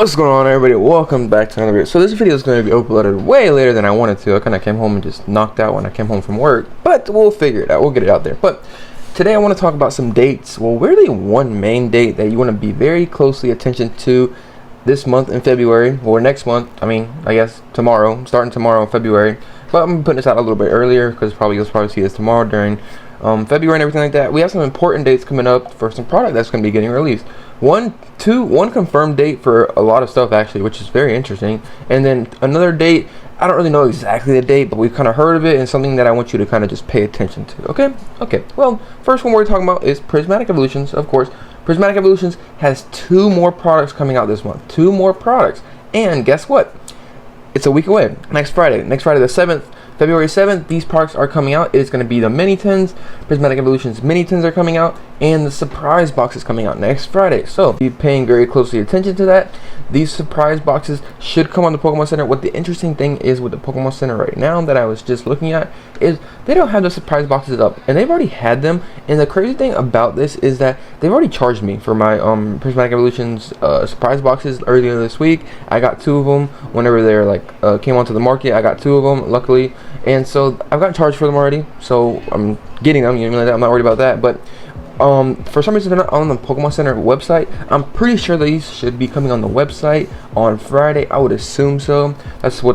What's going on, everybody? Welcome back to another video. So this video is going to be uploaded way later than I wanted to. I kind of came home and just knocked out when I came home from work, but we'll figure it out. We'll get it out there. But today I want to talk about some dates. Well, really one main date that you want to be very closely attention to this month in February, or next month. I guess tomorrow, starting tomorrow in February. But I'm putting this out a little bit earlier because you'll probably see this tomorrow during February and everything like that. We have some important dates coming up for some product that's going to be getting released. One confirmed date for a lot of stuff actually, which is very interesting, and then another date. I don't really know exactly the date, but we've kind of heard of it, and something that I want you to kind of just pay attention to. Okay. Well, first one we're talking about is Prismatic Evolutions, of course. Prismatic Evolutions has 2 more products coming out this month. 2 more products, and guess what? It's a week away. Next Friday the 7th. February 7th, these products are coming out. It's going to be the mini tins. Prismatic Evolutions mini tins are coming out, and the surprise box is coming out next Friday. So be paying very closely attention to that. These surprise boxes should come on the Pokemon Center. What the interesting thing is with the Pokemon Center right now that I was just looking at is they don't have the surprise boxes up, and they've already had them. And the crazy thing about this is that they've already charged me for my Prismatic Evolutions surprise boxes earlier this week. I got 2 of them whenever they're came onto the market. I got 2 of them, luckily. And so I've gotten charged for them already, so I'm getting them. I'm not worried about that. But for some reason they're not on the Pokemon Center website. I'm pretty sure these should be coming on the website on Friday. I would assume so. That's where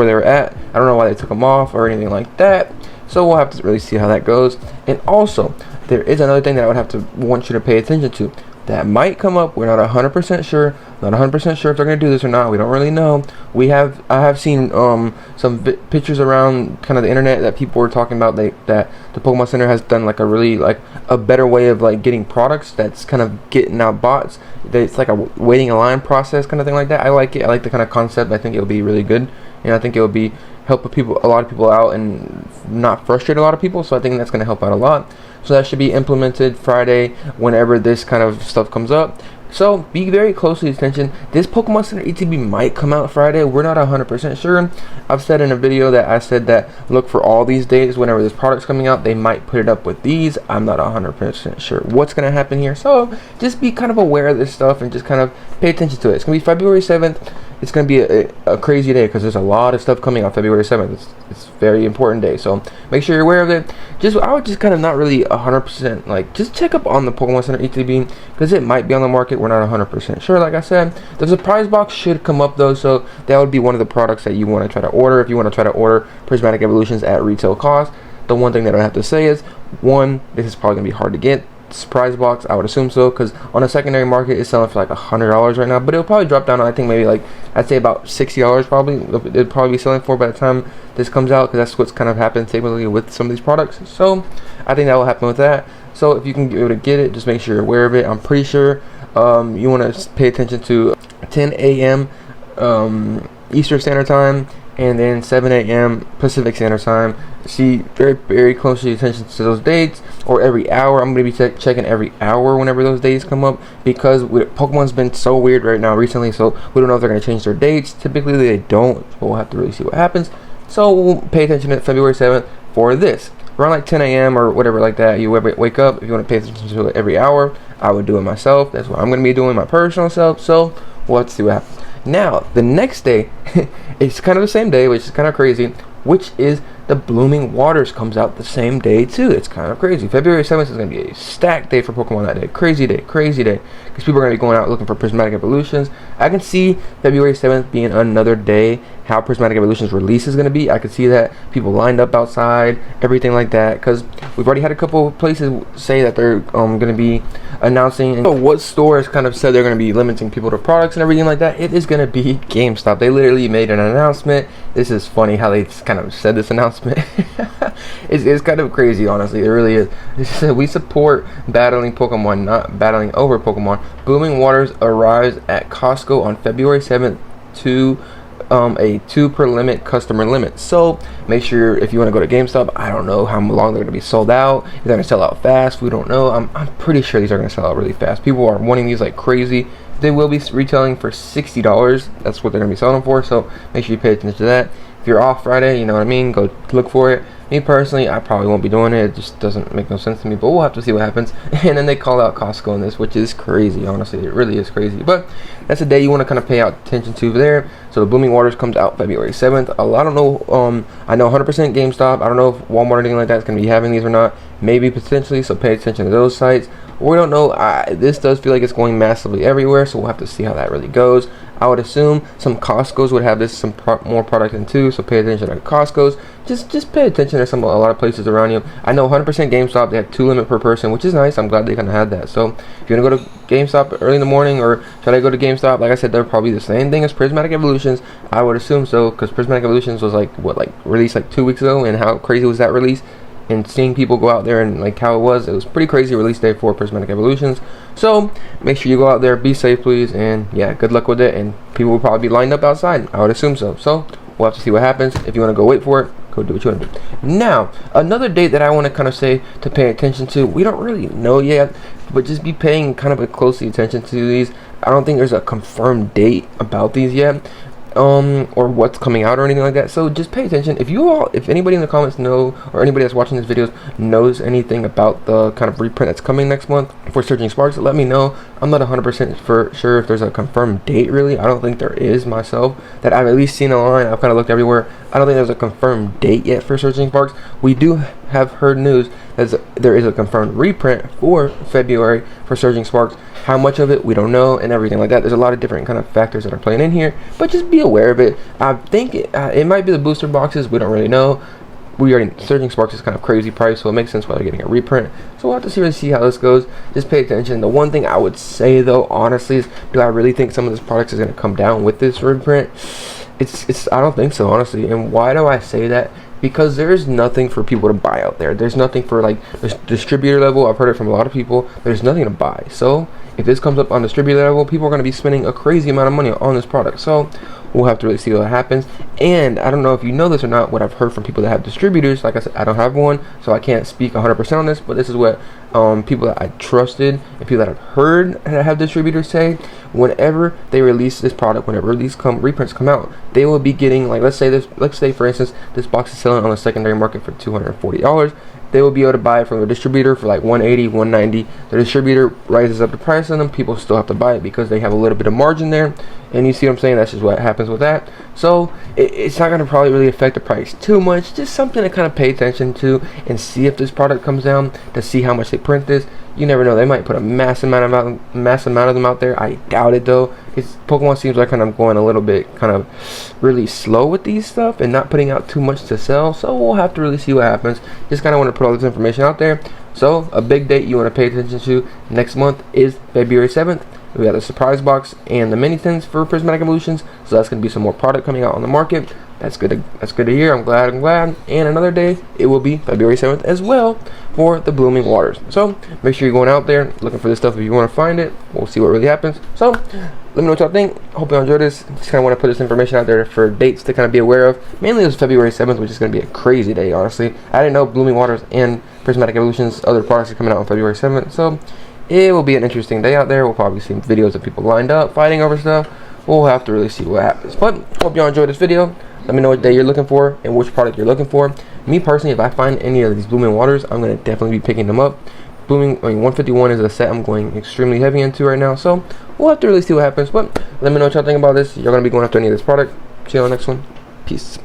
they're at. I don't know why they took them off or anything like that. So we'll have to really see how that goes. And also, there is another thing that I would have to want you to pay attention to. That might come up. We're not 100% sure. Not 100% sure if they're going to do this or not. We don't really know. I have seen some pictures around kind of the internet that people were talking about that the Pokemon Center has done a better way of getting products that's kind of getting out bots. It's like a waiting a line process kind of thing like that. I like it. I like the kind of concept. I think it'll be really good, and I think it'll be help a lot of people out and not frustrate a lot of people. So I think that's going to help out a lot. So that should be implemented Friday whenever this kind of stuff comes up. So be very closely attention. This Pokemon Center ETB might come out Friday. We're not 100% sure. I've said in a video that I said that look for all these days whenever this product's coming out. They might put it up with these. I'm not 100% sure what's going to happen here. So just be kind of aware of this stuff and just kind of pay attention to it. It's going to be February 7th. It's going to be a crazy day because there's a lot of stuff coming out February 7th. It's a very important day. So make sure you're aware of it. I would just kind of not really 100% just check up on the Pokemon Center ETB because it might be on the market. We're not 100% sure. Like I said, the surprise box should come up though. So that would be one of the products that you want to try to order if you want to try to order Prismatic Evolutions at retail cost. The one thing that I have to say is, this is probably going to be hard to get. Surprise box, I would assume so, because on a secondary market it's selling for $100 right now, but it'll probably drop down to, I think, maybe I'd say about $60 probably. It'll probably be selling for by the time this comes out, because that's what's kind of happened typically with some of these products. So I think that will happen with that. So if you can be able to get it, just make sure you're aware of it. I'm pretty sure you want to pay attention to 10 a.m. Eastern Standard Time, and then 7 a.m. Pacific Standard Time. See very, very closely attention to those dates, or every hour. I'm going to be checking every hour whenever those dates come up, because Pokemon's been so weird right now recently, so we don't know if they're going to change their dates. Typically they don't, but we'll have to really see what happens. So we'll pay attention to February 7th for this. Around 10 a.m. or whatever like that, you wake up. If you want to pay attention to it every hour, I would do it myself. That's what I'm going to be doing, my personal self. So we'll have to see what happens. Now, the next day, it's kind of the same day, which is kind of crazy, which is the Blooming Waters comes out the same day too. It's kind of crazy. February 7th is going to be a stacked day for Pokemon that day. Crazy day. Because people are going to be going out looking for Prismatic Evolutions. I can see February 7th being another day how Prismatic Evolutions release is going to be. I could see that. People lined up outside, everything like that. Because we've already had a couple of places say that they're going to be announcing. And so what stores kind of said they're going to be limiting people to products and everything like that. It is going to be GameStop. They literally made an announcement. This is funny how they kind of said this announcement. It's kind of crazy, honestly. It really is. It said, we support battling Pokemon, not battling over Pokemon. Blooming Waters arrives at Costco on February 7th to a 2 per limit customer limit. So make sure if you want to go to GameStop, I don't know how long they're going to be sold out. If they're going to sell out fast, we don't know. I'm pretty sure these are going to sell out really fast. People are wanting these like crazy. They will be retailing for $60. That's what they're going to be selling for. So make sure you pay attention to that. If you're off Friday, you know what I mean, go look for it. Me personally, I probably won't be doing it. It just doesn't make no sense to me, but we'll have to see what happens. And then they call out Costco in this, which is crazy, honestly. It really is crazy, but that's a day you want to kind of pay out attention to there. So the Blooming Waters comes out February 7th. I don't know, I know 100% GameStop. I don't know if Walmart or anything like that is going to be having these or not. Maybe potentially, so pay attention to those sites. We don't know. This does feel like it's going massively everywhere, so we'll have to see how that really goes. I would assume some Costco's would have this some more product in too, so pay attention to Costco's. Just pay attention to a lot of places around you. I know 100% GameStop, they have 2 limit per person, which is nice. I'm glad they kind of had that. So if you're gonna go to GameStop early in the morning, or should I go to GameStop? Like I said, they're probably the same thing as Prismatic Evolutions. I would assume so, because Prismatic Evolutions was like released like 2 weeks ago, and how crazy was that release? And seeing people go out there and like how it was pretty crazy release day for Prismatic Evolutions. So make sure you go out there, be safe please, and yeah, good luck with it. And people will probably be lined up outside, I would assume so. So we'll have to see what happens. If you want to go wait for it, go do what you want to do. Now another date that I want to kind of say to pay attention to, we don't really know yet, but just be paying kind of a close attention to these. I don't think there's a confirmed date about these yet, or what's coming out or anything like that. So just pay attention. If anybody in the comments know, or anybody that's watching these videos knows anything about the kind of reprint that's coming next month for Surging Sparks, let me know. I'm not 100% for sure if there's a confirmed date really. I don't think there is myself, that I've at least seen online. I've kind of looked everywhere. I don't think there's a confirmed date yet for Surging Sparks. We do have heard news that there is a confirmed reprint for February for Surging Sparks. How much of it, we don't know, and everything like that. There's a lot of different kind of factors that are playing in here, but just be aware of it. I think it might be the booster boxes. We don't really know. Surging Sparks is kind of crazy price, so it makes sense why they're getting a reprint. So we'll have to really see how this goes. Just pay attention. The one thing I would say though, honestly, is do I really think some of this products is going to come down with this reprint? I don't think so, honestly. And why do I say that? Because there's nothing for people to buy out there. There's nothing for like the distributor level. I've heard it from a lot of people. There's nothing to buy. So if this comes up on distributor level, people are going to be spending a crazy amount of money on this product. So we'll have to really see what happens. And I don't know if you know this or not, what I've heard from people that have distributors. Like I said, I don't have one, so I can't speak 100% on this, but this is what people that I trusted and people that I've heard that have distributors say. Whenever they release this product, whenever reprints come out, they will be getting, like, let's say for instance this box is selling on the secondary market for $240. They will be able to buy it from the distributor for like $180, $190. The distributor rises up the price on them. People still have to buy it because they have a little bit of margin there. And you see what I'm saying? That's just what happens with that. So it's not going to probably really affect the price too much. Just something to kind of pay attention to and see if this product comes down, to see how much they print this. You never know. They might put a mass amount of them out there. I doubt it though. Pokemon seems like kind of going a little bit kind of really slow with these stuff and not putting out too much to sell. So we'll have to really see what happens. Just kind of want to put all this information out there. So a big date you want to pay attention to next month is February 7th. We got the surprise box and the mini tins for Prismatic Evolutions. So that's going to be some more product coming out on the market. That's good to hear. I'm glad. And another day, it will be February 7th as well for the Blooming Waters. So make sure you're going out there looking for this stuff if you want to find it. We'll see what really happens. So let me know what y'all think. Hope you enjoyed this. Just kind of want to put this information out there for dates to kind of be aware of. Mainly it was February 7th, which is going to be a crazy day, honestly. I didn't know Blooming Waters and Prismatic Evolutions, other products are coming out on February 7th. So it will be an interesting day out there. We'll probably see videos of people lined up, fighting over stuff. We'll have to really see what happens. But hope y'all enjoyed this video. Let me know what day you're looking for and which product you're looking for. Me personally, if I find any of these Blooming Waters, I'm going to definitely be picking them up. 151 is a set I'm going extremely heavy into right now. So we'll have to really see what happens. But let me know what y'all think about this. You're going to be going after any of this product. See you on the next one. Peace.